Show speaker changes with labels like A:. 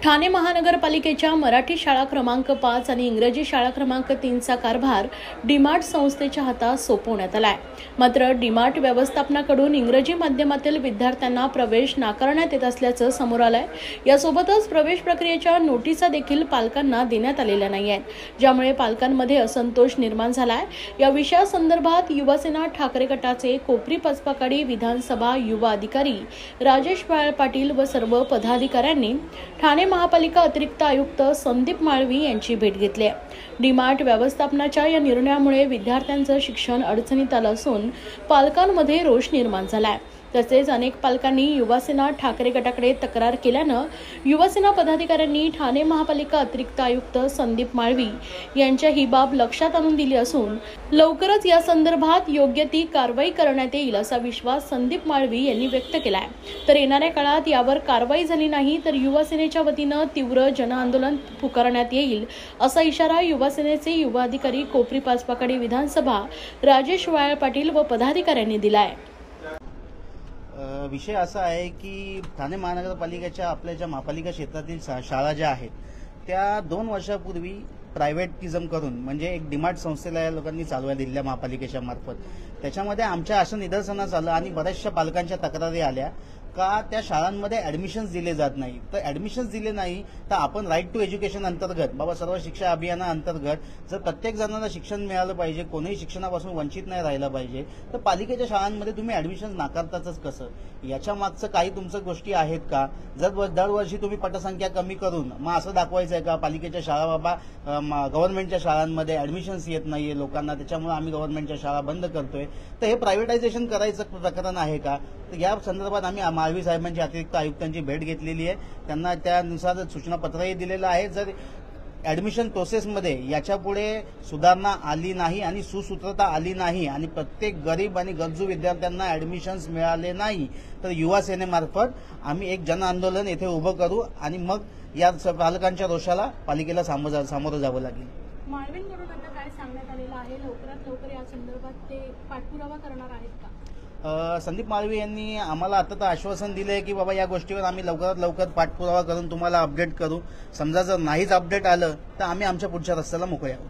A: ठाणे महानगरपालिकेच्या मराठी शाळा क्रमांक 5 आणि इंग्रजी शाळा क्रमांक 3चा कारभार डीमार्ट संस्थेच्या हातात सोपवण्यात आलाय। मात्र डीमार्ट व्यवस्थापनाकडून इंग्रजी माध्यमातील विद्यार्थ्यांना प्रवेश नाकारण्यात येत असल्याचं समोर आलंय। यासोबतच प्रवेश प्रक्रियेच्या नोटिसा देखील पालकांना देण्यात आलेल्या नाहीयेत, ज्यामुळे पालकांमध्ये असंतोष निर्माण झालाय। या विषयासंदर्भात युवासेना ठाकरे गटाचे कोपरी पचपाकाडी विधानसभा युवा अधिकारी राजेश पाटील व सर्व पदाधिकाऱ्यांनी ठाणे महापालिका अतिरिक्त आयुक्त संदीप माळवी यांची भेट घेतली। डीमार्ट व्यवस्थापनाच्या या निर्णयामुळे विद्यार्थ्यांचं शिक्षण अडचणीत आलं असून पालकांमध्ये रोष निर्माण झालाय। तसेच अनेक पालकांनी युवासेना ठाकरे गटाकडे तक्रार केल्यानं युवासेना पदाधिकाऱ्यांनी ठाणे महापालिका अतिरिक्त आयुक्त संदीप माळवी यांच्या ही बाब लक्षात आणून दिली असून लवकरच या संदर्भात योग्य ती कारवाई करण्यात येईल असा विश्वास संदीप माळवी यांनी व्यक्त केलाय। तर येणाऱ्या काळात यावर कारवाई झाली नाही तर युवासेनेच्या वतीनं तीव्र जनआंदोलन पुकारण्यात येईल असा इशारा युवासेनेचे युवा अधिकारी कोपरी पाचपाकाडी विधानसभा राजेश पाटील व पदाधिकाऱ्यांनी दिलाय।
B: विषय असा आहे की ठाणे महानगरपालिकेच्या आपल्या ज्या महापालिका क्षेत्रातील शाळा ज्या आहेत त्या 2 वर्षापूर्वी प्रायव्हेटिझम करून म्हणजे एक डीमार्ट संस्थेला या लोकांनी चालवायला दिल्या महापालिकेच्या मार्फत। त्याच्यामध्ये आमच्या असं निदर्शनास आलं आणि बऱ्याचशा पालकांच्या तक्रारी आल्या का त्या शाळांमध्ये ऍडमिशन्स दिले जात नाही। तर ऍडमिशन्स दिले नाही तर आपण राईट टू एज्युकेशन अंतर्गत बाबा सर्व शिक्षा अभियानाअंतर्गत जर प्रत्येक जणांना शिक्षण मिळालं पाहिजे, कोणीही शिक्षणापासून वंचित नाही राहिला पाहिजे, तर पालिकेच्या शाळांमध्ये तुम्ही ऍडमिशन नाकारताच कसं? याच्या मागचं काही तुमचं गोष्टी आहेत का? जर दरवर्षी तुम्ही पटसंख्या कमी करून मग असं दाखवायचं आहे का पालिकेच्या शाळा बाबा गव्हर्नमेंटच्या शाळांमध्ये ऍडमिशन्स येत नाहीये लोकांना, त्याच्यामुळे आम्ही गव्हर्नमेंटच्या शाळा बंद करतोय, तर हे प्रायव्हेटायझेशन करायचं प्रकरण आहे का? तर या संदर्भात आम्ही माळवी साहेबांची अतिरिक्त आयुक्तांची भेट घेतलेली आहे, त्यांना त्यानुसार सूचनापत्रही दिलेलं आहे। जर ऍडमिशन प्रोसेसमध्ये याच्यापुढे सुधारणा आली नाही आणि सुसूत्रता आली नाही आणि प्रत्येक गरीब आणि गरजू विद्यार्थ्यांना ऍडमिशन्स मिळाले नाही तर युवा सेनेमार्फत आम्ही एक जन आंदोलन येथे उभं करू आणि मग या पालकांच्या रोषाला पालिकेला सामोरं जावं लागेल।
A: माळवींकडून आता काय सांगण्यात आलेलं आहे, लवकरात लवकर या संदर्भात ते पाठपुरावा करणार आहेत का?
B: संदीप माळवी यांनी आम्हाला आता तर आश्वासन दिलंय की बाबा या गोष्टीवर आम्ही लवकरात लवकर पाठपुरावा करून तुम्हाला अपडेट करू। समजा जर नाहीच अपडेट आलं तर आम्ही आमच्या पुढच्या रस्त्याला मोकळे आहोत।